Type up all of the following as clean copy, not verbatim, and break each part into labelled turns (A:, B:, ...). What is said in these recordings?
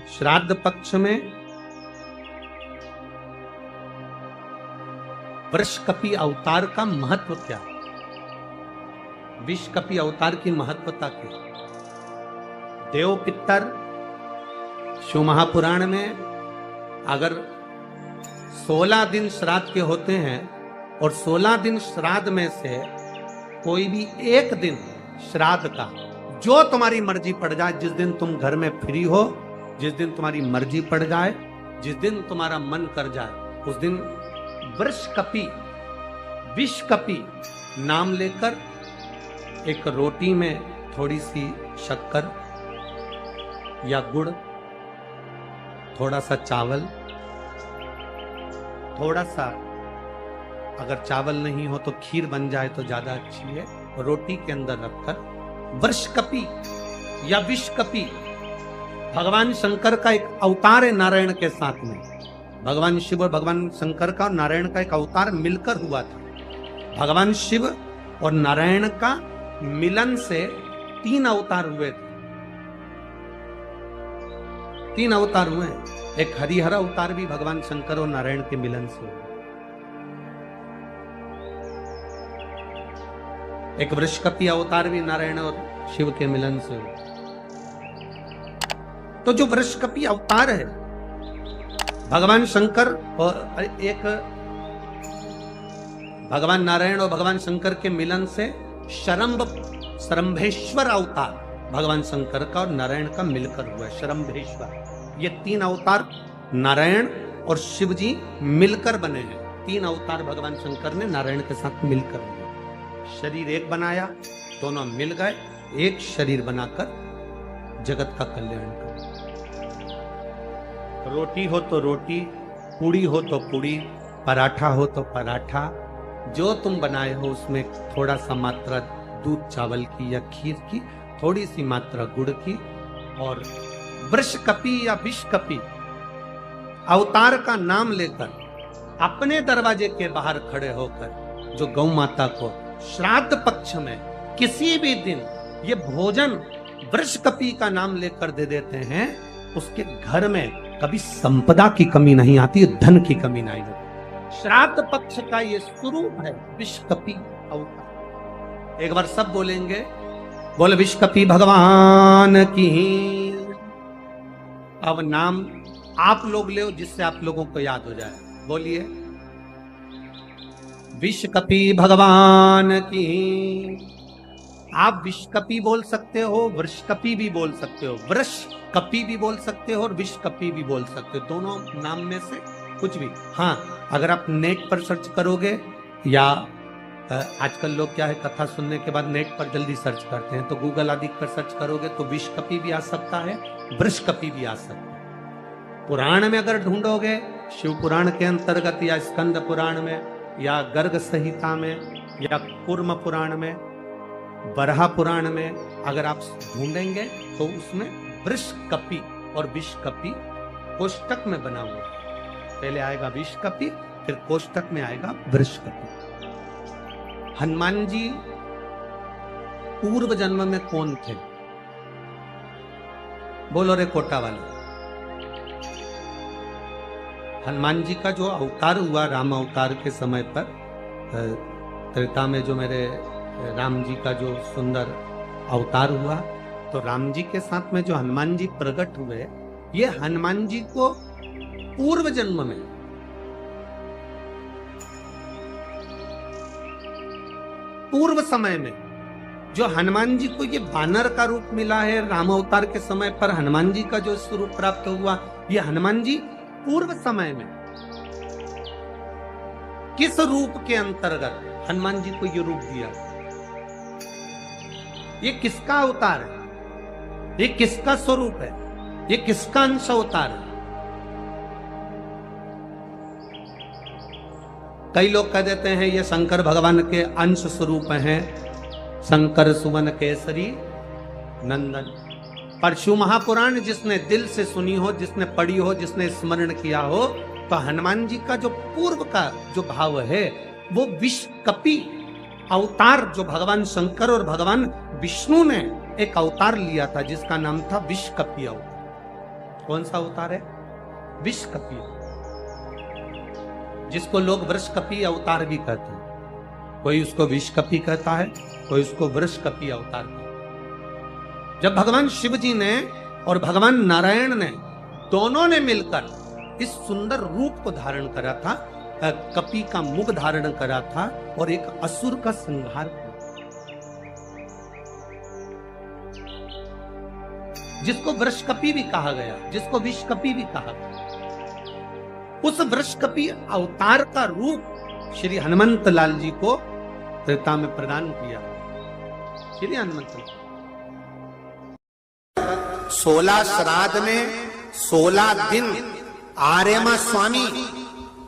A: श्राद्ध पक्ष में वृषकपि अवतार का महत्व क्या है? विषकपि अवतार की महत्वता क्या? देव पितर शिव महापुराण में अगर 16 दिन श्राद्ध के होते हैं और 16 दिन श्राद्ध में से कोई भी एक दिन श्राद्ध का जो तुम्हारी मर्जी पड़ जाए, जिस दिन तुम घर में फ्री हो, जिस दिन तुम्हारी मर्जी पड़ जाए, जिस दिन तुम्हारा मन कर जाए, उस दिन वृषकपि विषकपि नाम लेकर एक रोटी में थोड़ी सी शक्कर या गुड़, थोड़ा सा चावल, थोड़ा सा अगर चावल नहीं हो तो खीर बन जाए तो ज्यादा अच्छी है, रोटी के अंदर रखकर वृषकपि या विषकपि भगवान शंकर का एक अवतार है नारायण के साथ में। भगवान शिव और भगवान शंकर का और नारायण का एक अवतार मिलकर हुआ था। भगवान शिव और नारायण का मिलन से 3 अवतार हुए थे। 3 अवतार हुए। एक हरिहर अवतार भी भगवान शंकर और नारायण के मिलन से हुआ। एक वृषकपि अवतार भी नारायण और शिव के मिलन से हुआ। तो जो वृषकपि अवतार है भगवान शंकर और एक भगवान नारायण और भगवान शंकर के मिलन से शरंभेश्वर अवतार भगवान शंकर का और नारायण का मिलकर हुआ है। शरंभेश्वर, ये 3 अवतार नारायण और शिव जी मिलकर बने हैं। 3 अवतार भगवान शंकर ने नारायण के साथ मिलकर बने। शरीर एक बनाया, दोनों मिल गए, एक शरीर बनाकर जगत का कल्याण कर। रोटी हो तो रोटी, पूड़ी हो तो पूड़ी, पराठा हो तो पराठा, जो तुम बनाए हो उसमें थोड़ा सा मात्रा दूध चावल की या खीर की, थोड़ी सी मात्रा गुड़ की, और वृषकपि या विषकपि अवतार का नाम लेकर अपने दरवाजे के बाहर खड़े होकर जो गौ माता को श्राद्ध पक्ष में किसी भी दिन ये भोजन वृषकपि का नाम लेकर दे देते हैं, उसके घर में कभी संपदा की कमी नहीं आती, धन की कमी नहीं होती। श्राद्ध पक्ष का ये स्वरूप है विषकपि अवतार। एक बार सब बोलेंगे, बोल विषकपि भगवान की। अब नाम आप लोग ले जिससे आप लोगों को याद हो जाए। बोलिए, विषकपि भगवान की। आप विषकपि बोल सकते हो, वृषकपि भी बोल सकते हो, वृषकपि भी बोल सकते हो और विषकपि भी बोल सकते हो, दोनों नाम में से कुछ भी। हाँ, अगर आप नेट पर सर्च करोगे या आजकल लोग क्या है, कथा सुनने के बाद नेट पर जल्दी सर्च करते हैं, तो गूगल आदि पर सर्च करोगे तो विषकपि भी आ सकता है, वृषकपि भी आ सकता है। पुराण में अगर ढूंढोगे, शिव पुराण के अंतर्गत या स्कंद पुराण में या गर्ग संहिता में या कूर्म पुराण में, बरहा पुराण में अगर आप ढूंढेंगे तो उसमें वृषकपि और विषकपि कोष्टक में बना हुआ। पहले आएगा विषकपि, फिर कोष्टक में आएगा वृषकपि। हनुमान जी पूर्व जन्म में कौन थे? बोलो रे कोटा वाले। हनुमान जी का जो अवतार हुआ राम अवतार के समय पर, त्रेता में जो मेरे राम जी का जो सुंदर अवतार हुआ, तो राम जी के साथ में जो हनुमान जी प्रकट हुए, ये हनुमान जी को पूर्व जन्म में पूर्व समय में जो हनुमान जी को ये बानर का रूप मिला है, राम अवतार के समय पर हनुमान जी का जो स्वरूप प्राप्त हुआ, ये हनुमान जी पूर्व समय में किस रूप के अंतर्गत हनुमान जी को ये रूप दिया? ये किसका अवतार है? ये किसका स्वरूप है? ये किसका अंश अवतार है? कई लोग कह देते हैं ये शंकर भगवान के अंश स्वरूप हैं, शंकर सुवन केसरी नंदन। पर शिव महापुराण जिसने दिल से सुनी हो, जिसने पढ़ी हो, जिसने स्मरण किया हो, तो हनुमान जी का जो पूर्व का जो भाव है वो विषकपि अवतार, जो भगवान शंकर और भगवान विष्णु ने एक अवतार लिया था जिसका नाम था विषकपि अवतार। कौन सा अवतार है? विषकपी, जिसको लोग वृषकपी अवतार भी कहते हैं। कोई उसको विषकपी कहता है, कोई उसको वृषकपी अवतार कहता है। जब भगवान शिव जी ने और भगवान नारायण ने दोनों ने मिलकर इस सुंदर रूप को धारण करा था, कपी का मुख धारण करा था और एक असुर का संहार किया, जिसको वृषकपी भी कहा गया, जिसको विषकपी भी कहा गया। उस वृषकपी अवतार का रूप श्री हनुमंत लाल जी को त्रेता में प्रदान किया। श्री हनुमंत 16 श्राद्ध में 16 दिन आर्यमा स्वामी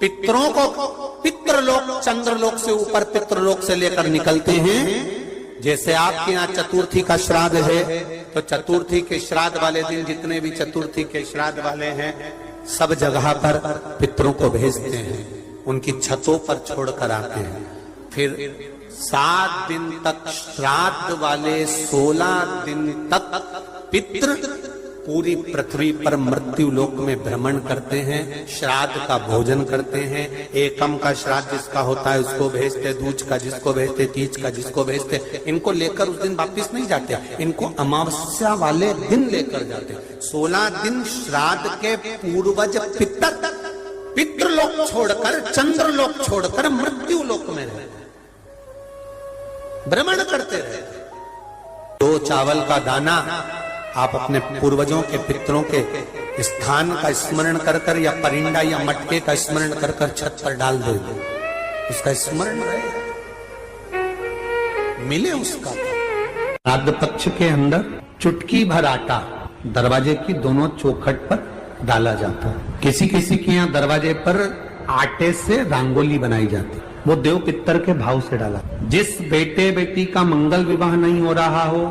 A: पितरों को पितृलोक चंद्रलोक से ऊपर पितृलोक से लेकर निकलते हैं। जैसे आपके यहाँ चतुर्थी का श्राद्ध है तो चतुर्थी के श्राद्ध वाले दिन जितने भी चतुर्थी के श्राद्ध वाले हैं सब जगह पर पितरों को भेजते हैं, उनकी छतों पर छोड़कर आते हैं। फिर 7 दिन तक श्राद्ध वाले 16 दिन तक पितृ पूरी पृथ्वी पर मृत्यु लोक में भ्रमण करते हैं, श्राद्ध का भोजन करते हैं। एकम का श्राद्ध जिसका होता है उसको भेजते, दूज का जिसको भेजते, तीज का जिसको भेजते। इनको लेकर उस दिन वापिस नहीं जाते, इनको अमावस्या वाले दिन लेकर जाते। 16 दिन श्राद्ध के पूर्वज पितृलोक छोड़कर चंद्रलोक छोड़कर मृत्यु लोक में रहते, भ्रमण करते रहते। 2 चावल का दाना आप अपने पूर्वजों के पितरों के स्थान का स्मरण कर कर या परिंदा या मटके का स्मरण कर कर छत पर डाल दे, उसका स्मरण रहे, मिले उसका। श्राद्ध पक्ष के अंदर चुटकी भर आटा दरवाजे की दोनों चौखट पर डाला जाता है। किसी किसी के यहाँ दरवाजे पर आटे से रंगोली बनाई जाती है, वो देव पितर के भाव से डाला। जिस बेटे बेटी का मंगल विवाह नहीं हो रहा हो,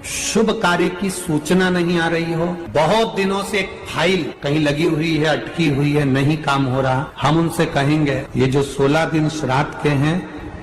A: शुभ कार्य की सूचना नहीं आ रही हो, बहुत दिनों से एक फाइल कहीं लगी हुई है, अटकी हुई है, नहीं काम हो रहा, हम उनसे कहेंगे ये जो 16 दिन श्राद्ध के हैं,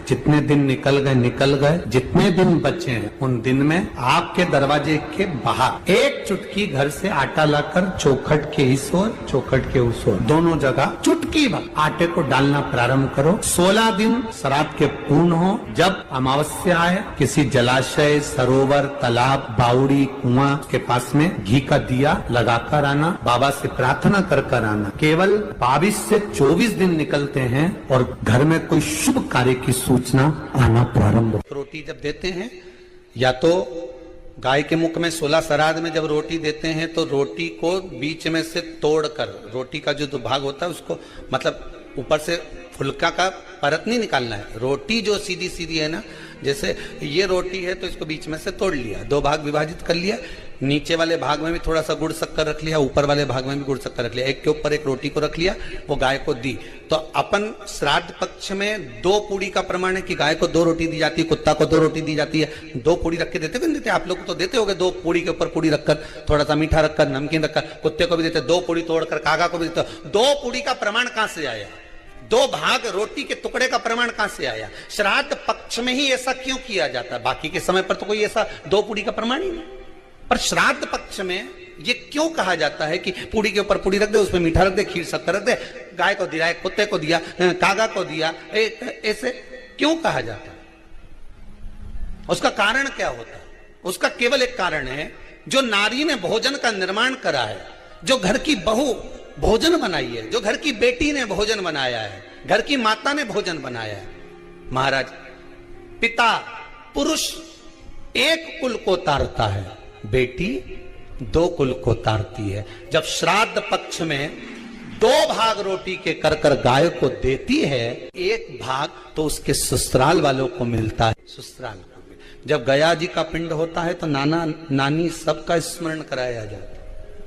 A: जितने दिन निकल गए, जितने दिन बचे हैं उन दिन में आपके दरवाजे के बाहर एक चुटकी घर से आटा लाकर चौखट के इस ओर चौखट के उस ओर दोनों जगह चुटकी भर आटे को डालना प्रारंभ करो। 16 दिन श्राद्ध के पूर्ण हो। जब अमावस्या आए किसी जलाशय, सरोवर, तालाब, बावड़ी, कुआं के पास में घी का दिया लगाकर आना, बाबा से प्रार्थना कर आना। केवल 22 से 24 दिन निकलते हैं और घर में कोई शुभ कार्य की सूचना आना प्रारंभ। रोटी जब देते हैं, या तो गाय के मुख में 16 श्राद्ध में जब रोटी देते हैं तो रोटी को बीच में से तोड़कर, रोटी का जो भाग होता है उसको, मतलब ऊपर से फुलका का परत नहीं निकालना है। रोटी जो सीधी सीधी है ना, जैसे ये रोटी है तो इसको बीच में से तोड़ लिया, 2 भाग विभाजित कर लिया, नीचे वाले भाग में भी थोड़ा सा गुड़ शक्कर रख लिया, ऊपर वाले भाग में भी गुड़ शक्कर रख लिया, एक के ऊपर एक रोटी को रख लिया, वो गाय को दी। तो अपन श्राद्ध पक्ष में 2 पूड़ी का प्रमाण है कि गाय को 2 रोटी दी जाती है, कुत्ता को 2 रोटी दी जाती है। 2 पूड़ी रख के देते भी देते, आप लोग तो देते होगे, 2 पूड़ी के ऊपर पूड़ी रखकर, थोड़ा सा मीठा रखकर, नमकीन रखकर, कुत्ते को भी देते, 2 पूड़ी तोड़कर कागा को भी देते। 2 पूड़ी का प्रमाण कहां से आया? 2 भाग रोटी के टुकड़े का प्रमाण कहां से आया? श्राद्ध पक्ष में ही ऐसा क्यों किया जाता है? बाकी के समय पर तो कोई ऐसा 2 पूड़ी का प्रमाण ही नहीं, पर श्राद्ध पक्ष में ये क्यों कहा जाता है कि पूड़ी के ऊपर पूड़ी रख दे, उसमें मीठा रख दे, खीर शक्कर रख दे, गाय को दिया, कुत्ते को दिया, कागा को दिया, ऐसे क्यों कहा जाता है? उसका कारण क्या होता है? उसका केवल एक कारण है, जो नारी ने भोजन का निर्माण करा है, जो घर की बहू भोजन बनाई है, जो घर की बेटी ने भोजन बनाया है, घर की माता ने भोजन बनाया है। महाराज, पिता पुरुष एक कुल को तारता है, बेटी 2 कुल को तारती है। जब श्राद्ध पक्ष में 2 भाग रोटी के कर कर गाय को देती है, 1 भाग तो उसके ससुराल वालों को मिलता है, ससुराल को। जब गया जी का पिंड होता है तो नाना नानी सबका स्मरण कराया जाता है।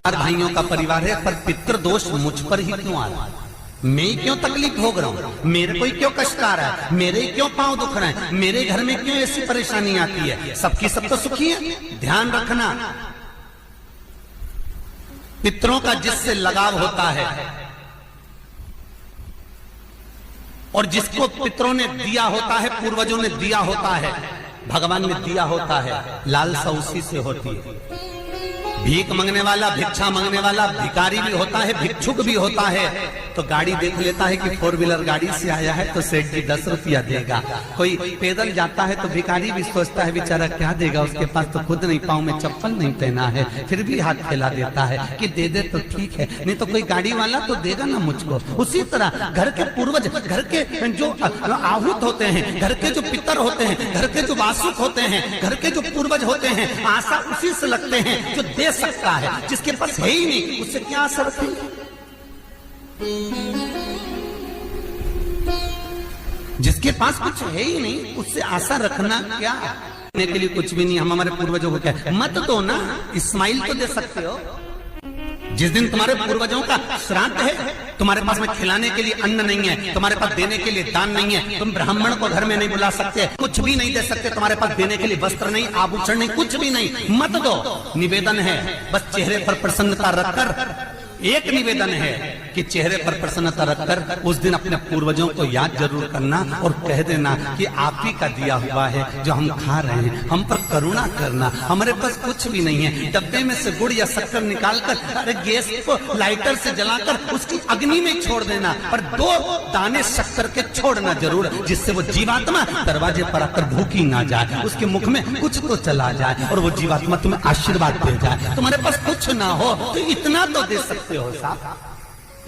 A: 4 भाइयों का परिवार है, पर पितृदोष मुझ पर ही क्यों आ रहा है? मैं क्यों तकलीफ भोग रहा हूं? मेरे को क्यों कष्ट आ रहा है? मेरे क्यों पांव दुख रहे हैं? मेरे घर में क्यों ऐसी परेशानी आती है? सबकी सब तो सुखी है। ध्यान रखना, पितरों का जिससे लगाव होता है और जिसको पितरों ने दिया होता है, पूर्वजों ने दिया होता है, भगवान ने दिया होता है, लालसा उसी से होती है। भीख मांगने वाला, भिक्षा मांगने वाला भिखारी भी होता है, भिक्षुक भी होता है। तो गाड़ी देख लेता है कि 4 व्हीलर गाड़ी से आया है तो सेठ जी 10 रुपया देगा। कोई पैदल जाता है तो भिखारी भी सोचता है बेचारा क्या देगा, उसके पास तो खुद नहीं, पाँव में चप्पल नहीं पहना है, फिर भी हाथ फैला देता है कि दे दे तो ठीक है, नहीं तो कोई गाड़ी वाला तो देगा ना मुझको। उसी तरह घर के पूर्वज, घर के जो आहूत होते हैं, घर के जो पितर होते हैं, घर के जो वासुक होते हैं, घर के जो पूर्वज होते हैं, आशा उसी से लगते हैं जो दे सकता है। जिसके पास है ही नहीं उससे क्या आशा रखेंगे? जिसके पास कुछ है ही नहीं उससे आशा रखना क्या? के लिए कुछ भी नहीं। हम हमारे पूर्वजों को क्या मत दो ना, इस्माइल तो दे सकते हो। जिस दिन तुम्हारे पूर्वजों का श्राद्ध है, तुम्हारे पास में खिलाने के लिए अन्न नहीं है, तुम्हारे पास देने के लिए दान नहीं है, तुम ब्राह्मण को घर में नहीं बुला सकते, कुछ भी नहीं दे सकते, तुम्हारे पास देने के लिए वस्त्र नहीं, आभूषण नहीं, कुछ भी नहीं, मत दो। निवेदन है बस चेहरे पर प्रसन्नता रखकर, एक निवेदन है कि चेहरे पर प्रसन्नता रखकर उस दिन अपने पूर्वजों को याद जरूर करना और कह देना कि आप ही का दिया हुआ है जो हम खा रहे हैं, हम पर करुणा करना। हमारे पास कुछ भी नहीं है, डब्बे में से गुड़ या शक्कर निकालकर अरे गैस को लाइटर से जलाकर उसकी अग्नि में छोड़ देना, पर 2 दाने शक्कर के छोड़ना जरूर, जिससे वो जीवात्मा दरवाजे पर आकर भूखी ना जाए, उसके मुख में कुछ तो चला जाए और वो जीवात्मा तुम्हें आशीर्वाद दे जाए। तुम्हारे पास कुछ ना हो तो इतना तो दे सकते हो साहब,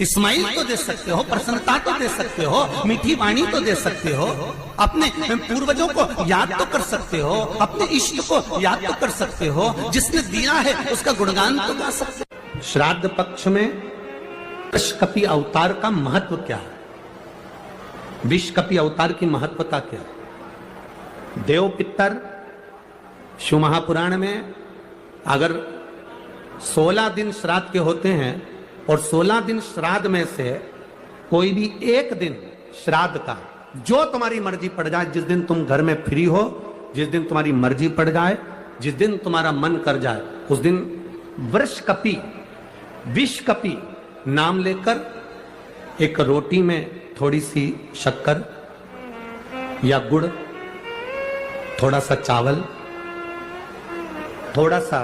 A: इस्माइल तो दे सकते हो, प्रसन्नता तो दे सकते हो, मीठी वाणी तो दे सकते हो, अपने पूर्वजों को याद तो कर सकते हो, अपने इष्ट को याद तो कर सकते हो, जिसने दिया है उसका गुणगान तो गा सकते हो। श्राद्ध पक्ष में विषकपि अवतार का महत्व क्या है? विषकपि अवतार की महत्वता क्या है? देव पितर शिव महापुराण में अगर 16 दिन श्राद्ध के होते हैं और 16 दिन श्राद्ध में से कोई भी एक दिन श्राद्ध का जो तुम्हारी मर्जी पड़ जाए, जिस दिन तुम घर में फ्री हो, जिस दिन तुम्हारी मर्जी पड़ जाए, जिस दिन तुम्हारा मन कर जाए, उस दिन वृषकपि, विषकपि नाम लेकर एक रोटी में थोड़ी सी शक्कर या गुड़, थोड़ा सा चावल, थोड़ा सा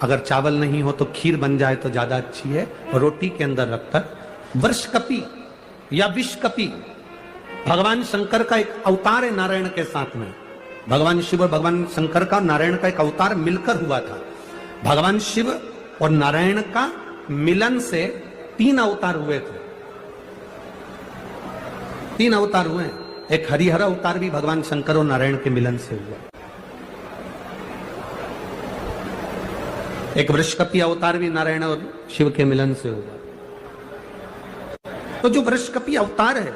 A: अगर चावल नहीं हो तो खीर बन जाए तो ज्यादा अच्छी है, रोटी के अंदर रखकर वृषकपि या विषकपि भगवान शंकर का एक अवतार है नारायण के साथ में। भगवान शिव और भगवान शंकर का नारायण का एक अवतार मिलकर हुआ था। भगवान शिव और नारायण का मिलन से 3 अवतार हुए थे। 3 अवतार हुए। एक हरिहर अवतार भी भगवान शंकर और नारायण के मिलन से हुआ। एक वृषकपि अवतार भी नारायण और शिव के मिलन से हुआ। तो जो वृषकपि अवतार है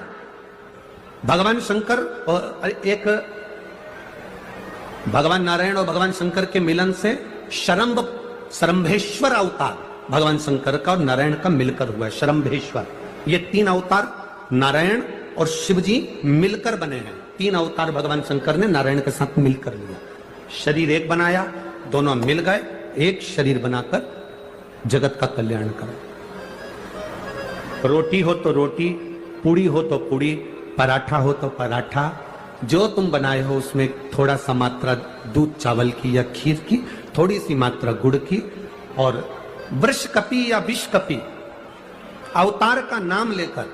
A: भगवान शंकर और एक भगवान नारायण और भगवान शंकर के मिलन से शरंभेश्वर अवतार भगवान शंकर का और नारायण का मिलकर हुआ है। शरंभेश्वर, ये 3 अवतार नारायण और शिव जी मिलकर बने हैं। 3 अवतार भगवान शंकर ने नारायण के साथ मिलकर लिया, शरीर एक बनाया, दोनों मिल गए, एक शरीर बनाकर जगत का कल्याण करें। रोटी हो तो रोटी, पूड़ी हो तो पूड़ी, पराठा हो तो पराठा, जो तुम बनाए हो उसमें थोड़ा सा मात्रा दूध चावल की या खीर की, थोड़ी सी मात्रा गुड़ की, और वृषकपि या विषकपि अवतार का नाम लेकर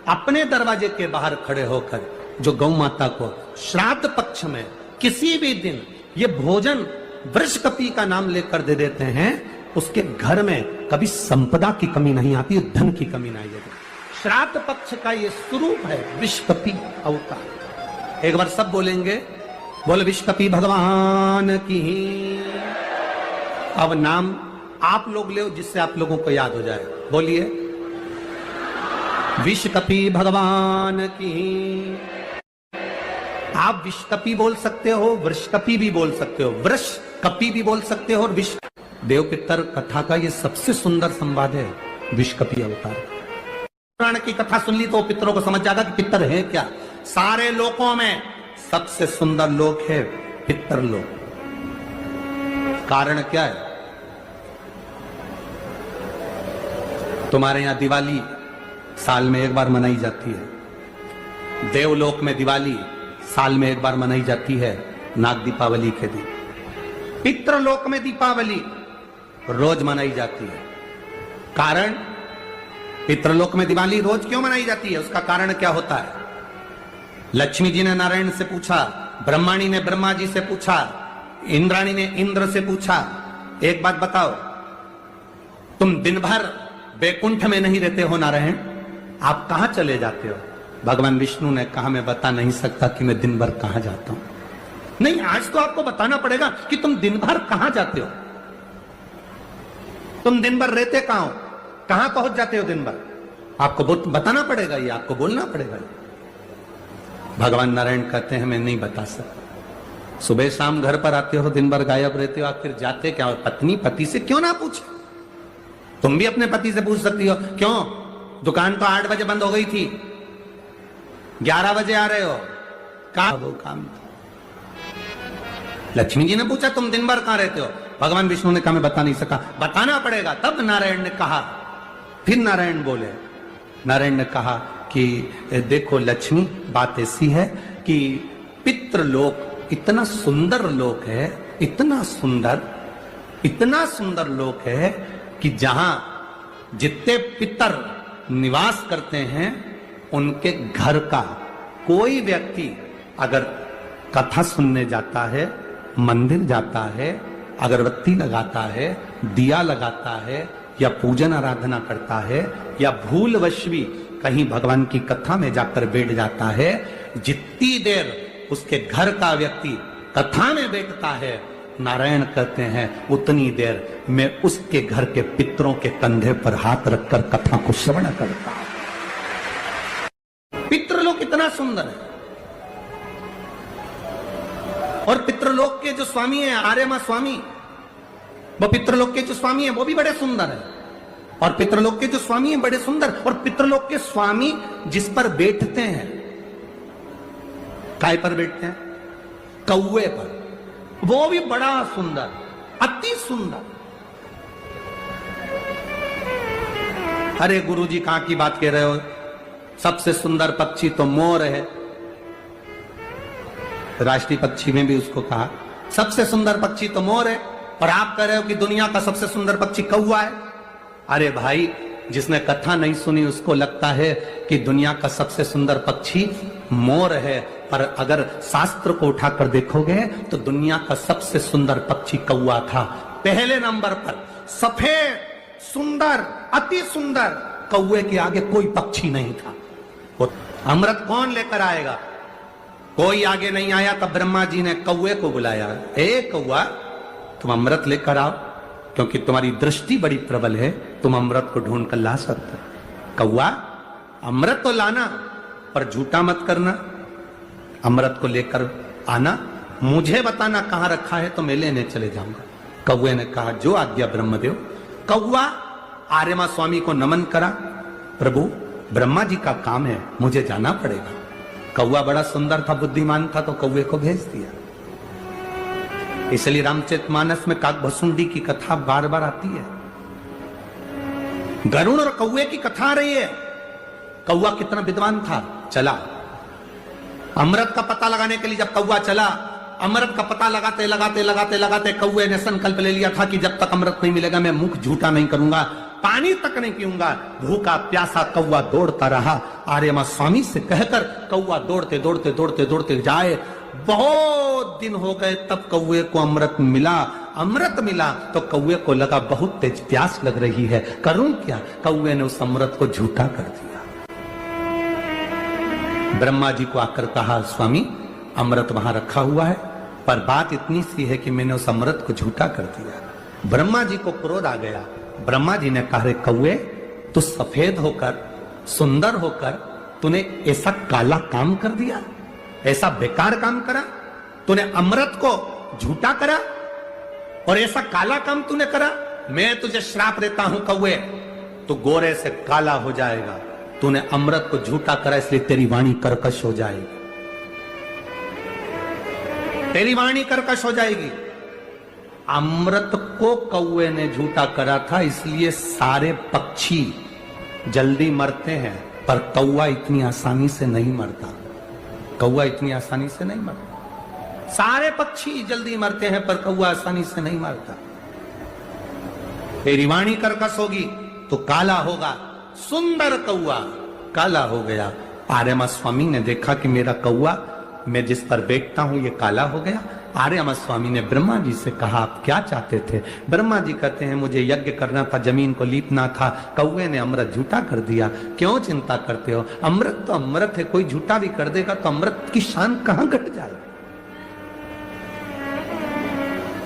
A: अपने दरवाजे के बाहर खड़े होकर जो गौ माता को श्राद्ध पक्ष में किसी भी दिन ये भोजन वृषकपि का नाम लेकर दे देते हैं, उसके घर में कभी संपदा की कमी नहीं आती, धन की कमी नहीं आती। श्राद्ध पक्ष का ये स्वरूप है विषकपि अवतार। एक बार सब बोलेंगे, बोल विषकपि भगवान की। अब नाम आप लोग ले जिससे आप लोगों को याद हो जाए। बोलिए विषकपि भगवान की। आप विषकपि बोल सकते हो, वृषकपि भी बोल सकते हो, वृषकपि भी बोल सकते हो, और विष देव पितर कथा का ये सबसे सुंदर संवाद है विषकपि अवतार। पुराण की कथा सुन ली तो पितरों को समझ जाएगा कि पितर है क्या। सारे लोकों में सबसे सुंदर लोक है पितर लोक। कारण क्या है? तुम्हारे यहां दिवाली साल में एक बार मनाई जाती है, देवलोक में दिवाली साल में एक बार मनाई जाती है, नाग दीपावली के दिन। पितृलोक में दीपावली रोज मनाई जाती है। कारण, पितृलोक में दिवाली रोज क्यों मनाई जाती है, उसका कारण क्या होता है? लक्ष्मी जी ने नारायण से पूछा, ब्रह्माणी ने ब्रह्मा जी से पूछा, इंद्राणी ने इंद्र से पूछा, एक बात बताओ, तुम दिन भर बैकुंठ में नहीं रहते हो नारायण, आप कहां चले जाते हो? भगवान विष्णु ने कहा, मैं बता नहीं सकता कि मैं दिन भर कहां जाता हूं। नहीं, आज तो आपको बताना पड़ेगा कि तुम दिन भर कहां जाते हो, तुम दिन भर रहते कहां हो, कहां पहुंच जाते हो दिन भर, आपको बताना पड़ेगा, ये आपको बोलना पड़ेगा। भगवान नारायण कहते हैं, मैं नहीं बता सकता। सुबह शाम घर पर आते हो, दिन भर गायब रहते हो, आखिर जाते क्या हो? पत्नी पति से क्यों ना पूछे? तुम भी अपने पति से पूछ सकती हो, क्यों दुकान तो 8 बजे बंद हो गई थी, 11 बजे आ रहे हो, कहा वो काम था। लक्ष्मी जी ने पूछा, तुम दिन भर कहां रहते हो? भगवान विष्णु ने कहा, मैं बता नहीं सका। बताना पड़ेगा। तब नारायण ने कहा, फिर नारायण बोले, नारायण ने कहा कि देखो लक्ष्मी, बात ऐसी है कि पितृलोक इतना सुंदर लोक है, इतना सुंदर लोक है कि जहां जितने पितर निवास करते हैं, उनके घर का कोई व्यक्ति अगर कथा सुनने जाता है, मंदिर जाता है, अगरबत्ती लगाता है, दिया लगाता है, या पूजन आराधना करता है, या भूलवश भी कहीं भगवान की कथा में जाकर बैठ जाता है, जितनी देर उसके घर का व्यक्ति कथा में बैठता है, नारायण कहते हैं उतनी देर मैं उसके घर के पितरों के कंधे पर हाथ रखकर कथा को श्रवण करता हूं। पितृलोक इतना सुंदर है। और पितृलोक के जो स्वामी है, आर्यमा स्वामी, वो पितृलोक के जो स्वामी है वो भी बड़े सुंदर है। और पितृलोक के जो स्वामी है बड़े सुंदर, और पितृलोक के स्वामी जिस पर बैठते हैं, काय पर बैठते हैं? कौवे पर, वो भी बड़ा सुंदर, अति सुंदर। अरे गुरुजी कहां की बात कह रहे हो? सबसे सुंदर पक्षी तो मोर है, राष्ट्रीय पक्षी में भी उसको कहा सबसे सुंदर पक्षी तो मोर है, और आप कह रहे हो कि दुनिया का सबसे सुंदर पक्षी कौवा है। अरे भाई, जिसने कथा नहीं सुनी उसको लगता है कि दुनिया का सबसे सुंदर पक्षी मोर है, पर अगर शास्त्र को उठाकर देखोगे तो दुनिया का सबसे सुंदर पक्षी कौवा था। पहले नंबर पर सफेद, सुंदर, अति सुंदर कौवे के आगे कोई पक्षी नहीं था। वो अमृत कौन लेकर आएगा? कोई आगे नहीं आया, तब ब्रह्मा जी ने कौवे को बुलाया, ए कौवा, तुम अमृत लेकर आओ, क्योंकि तुम्हारी दृष्टि बड़ी प्रबल है, तुम अमृत को ढूंढ कर ला सकते। कौवा, अमृत तो लाना, पर झूठा मत करना, अमृत को लेकर आना, मुझे बताना कहां रखा है तो मैं लेने चले जाऊंगा। कौवे ने कहा, जो आज्ञा ब्रह्मदेव। कौवा आर्यमा स्वामी को नमन करा, प्रभु ब्रह्मा जी का काम है, मुझे जाना पड़ेगा। कौवा बड़ा सुंदर था, बुद्धिमान था, तो कौवे को भेज दिया। इसलिए रामचरितमानस में काकभसुंडी की कथा बार बार आती है। गरुड़ और कौवे की कथा आ रही है। कौवा कितना विद्वान था, चला अमृत का पता लगाने के लिए। जब कौवा चला, अमृत का पता लगाते लगाते लगाते लगाते कौवे ने संकल्प ले लिया था कि जब तक अमृत नहीं मिलेगा मैं मुख झूठा नहीं करूंगा, पानी तक नहीं पीऊंगा। भूखा प्यासा कौवा दौड़ता रहा। आर्यमा स्वामी से कहकर कौवा दौड़ते दौड़ते दौड़ते दौड़ते जाए। बहुत दिन हो गए, तब कौवे को अमृत मिला। अमृत मिला तो कौवे को लगा बहुत तेज प्यास लग रही है, करूं क्या? कौवे ने उस अमृत को झूठा कर दिया। ब्रह्मा जी को आकर कहा, स्वामी अमृत वहां रखा हुआ है, पर बात इतनी सी है कि मैंने उस अमृत को झूठा कर दिया। ब्रह्मा जी को क्रोध आ गया। ब्रह्मा जी ने कहा, रे कौवे, तू सफेद होकर, सुंदर होकर, तूने ऐसा काला काम कर दिया, ऐसा बेकार काम करा, तूने अमृत को झूठा करा और ऐसा काला काम तूने करा। मैं तुझे श्राप देता हूं कौवे, तू गोरे से काला हो जाएगा। तूने अमृत को झूठा करा, इसलिए तेरी वाणी कर्कश हो जाएगी, तेरी वाणी कर्कश हो जाएगी। अमृत को कौवे ने झूठा करा था, इसलिए सारे पक्षी जल्दी मरते हैं, पर कौवा इतनी आसानी से नहीं मरता। कौवा इतनी आसानी से नहीं मरता। सारे पक्षी जल्दी मरते हैं, पर कौवा आसानी से नहीं मरता। तेरी वाणी कर्कश होगी तो काला होगा। सुंदर कौआ काला हो गया। आर्यमा स्वामी ने देखा कि मेरा कौआ, मैं जिस पर बैठता हूं, ये काला हो गया। आर्यमा स्वामी ने ब्रह्मा जी से कहा, आप क्या चाहते थे? ब्रह्मा जी कहते हैं, मुझे यज्ञ करना था, जमीन को लीपना था, कौवे ने अमृत झूठा कर दिया। क्यों चिंता करते हो? अमृत तो अमृत है, कोई झूठा भी कर देगा तो अमृत की शान कहां घट जाए?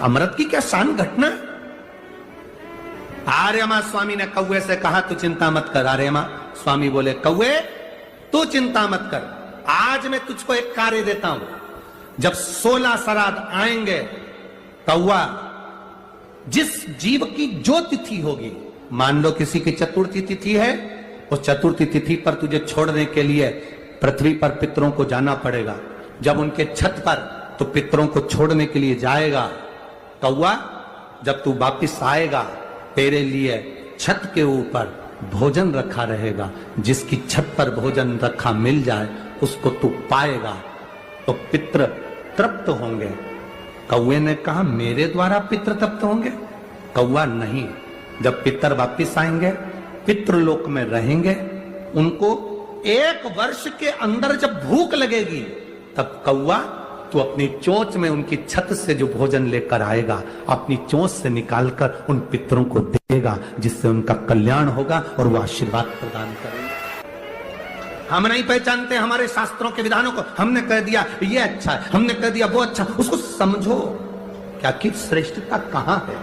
A: अमृत की क्या शान घटना? आर्यमा स्वामी ने कौवे से कहा, तू चिंता मत कर। आर्यमा स्वामी बोले, कौवे तू चिंता मत कर, आज मैं तुझको एक कार्य देता हूं। जब 16 श्राद्ध आएंगे, कौवा, जिस जीव की जो तिथि होगी, मान लो किसी की चतुर्थी तिथि है, उस चतुर्थी तिथि पर तुझे छोड़ने के लिए पृथ्वी पर पितरों को जाना पड़ेगा। जब उनके छत पर तो पितरों को छोड़ने के लिए जाएगा, कौवा, जब तू वापिस आएगा, तेरे लिए छत के ऊपर भोजन रखा रहेगा। जिसकी छत पर भोजन रखा मिल जाए, उसको तू पाएगा तो पितृ तृप्त होंगे। कौवे ने कहा, मेरे द्वारा पितृ तृप्त होंगे? कौवा, नहीं, जब पितर वापिस आएंगे, पितृलोक में रहेंगे, उनको 1 वर्ष के अंदर जब भूख लगेगी, तब कौवा तू अपनी चोंच में उनकी छत से जो भोजन लेकर आएगा, अपनी चोंच से निकालकर उन पितरों को देगा, जिससे उनका कल्याण होगा और वो आशीर्वाद प्रदान करेंगे। हम नहीं पहचानते हमारे शास्त्रों के विधानों को, हमने कह दिया ये अच्छा है, हमने कह दिया वो अच्छा। उसको समझो क्या कि श्रेष्ठता कहां है।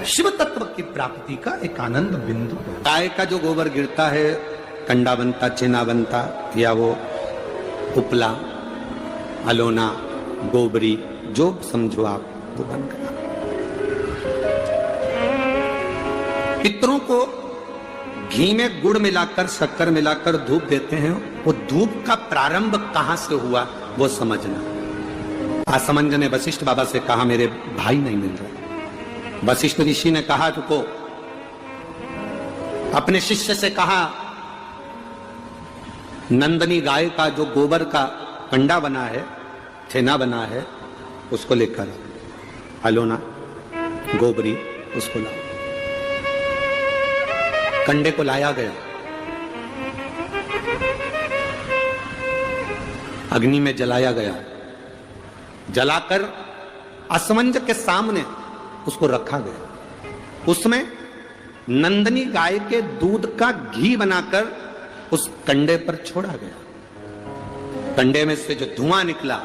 A: शिव तत्व की प्राप्ति का एक आनंद बिंदु है। गाय का जो गोबर गिरता है, कंडा बनता, चेना बनता, या वो उपला, अलोना, गोबरी, जो समझो आप, वो बन गया। पितरों को घी में गुड़ मिलाकर, शक्कर मिलाकर धूप देते हैं। वो धूप का प्रारंभ कहां से हुआ वो समझना। आसमंज ने वशिष्ठ बाबा से कहा, मेरे भाई नहीं मिल रहे। वशिष्ठ ऋषि ने कहा, रुको, अपने शिष्य से कहा, नंदनी गाय का जो गोबर का कंडा बना है, छेना बना है, उसको लेकर, अलोना, गोबरी, उसको लाओ। कंडे को लाया गया, अग्नि में जलाया गया, जलाकर असमंज के सामने उसको रखा गया। उसमें नंदनी गाय के दूध का घी बनाकर उस कंडे पर छोड़ा गया। कंडे में से जो धुआं निकला,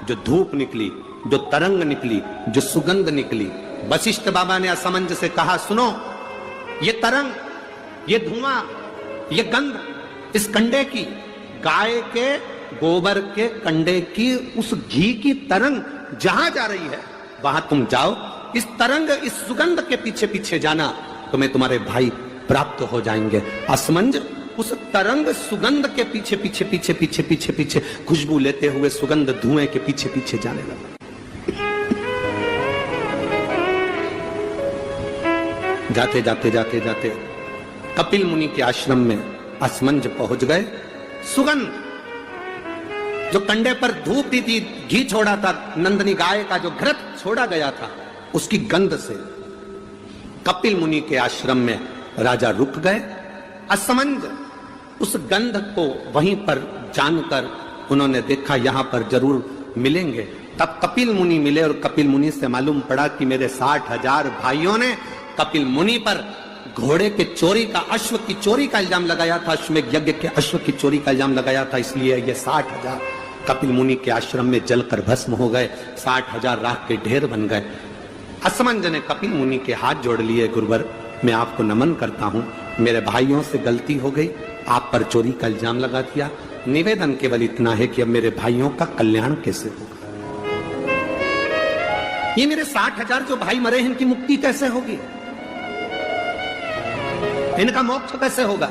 A: जो धूप निकली, जो तरंग निकली, जो सुगंध निकली, वशिष्ठ बाबा ने असमंज से कहा, सुनो, ये तरंग, ये धुआं, ये गंध इस कंडे की, गाय के गोबर के कंडे की, उस घी की तरंग जहां जा रही है, वहां तुम जाओ। इस तरंग, इस सुगंध के पीछे पीछे जाना, तुम्हें तुम्हारे भाई प्राप्त हो जाएंगे। असमंज उस तरंग सुगंध के पीछे पीछे पीछे पीछे पीछे पीछे खुशबू लेते हुए सुगंध धुएं के पीछे पीछे जाने लगा। जाते जाते जाते जाते कपिल मुनि के आश्रम में असमंज पहुंच गए। सुगंध, जो कंडे पर धूप दी थी, घी छोड़ा था, नंदनी गाय का जो घृत छोड़ा गया था, उसकी गंध से कपिल मुनि के आश्रम में राजा रुक गए। असमंज उस गंध को वहीं पर जानकर उन्होंने देखा, यहां पर जरूर मिलेंगे। तब कपिल मुनि मिले और कपिल मुनि से मालूम पड़ा कि मेरे 60,000 भाइयों ने कपिल मुनि पर घोड़े के चोरी का, अश्व की चोरी का इल्जाम लगाया था, अश्वमेध यज्ञ के अश्व की चोरी का इल्जाम लगाया था। इसलिए ये 60,000 कपिल मुनि के आश्रम में जलकर भस्म हो गए, 60,000 राख के ढेर बन गए। असमंज ने कपिल मुनि के हाथ जोड़ लिए, गुरुवर मैं आपको नमन करता हूं, मेरे भाइयों से गलती हो गई, आप पर चोरी का इल्जाम लगा दिया। निवेदन केवल इतना है कि अब मेरे भाइयों का कल्याण कैसे होगा? ये मेरे 60,000 जो भाई मरे हैं, इनकी मुक्ति कैसे होगी? इनका मोक्ष कैसे होगा?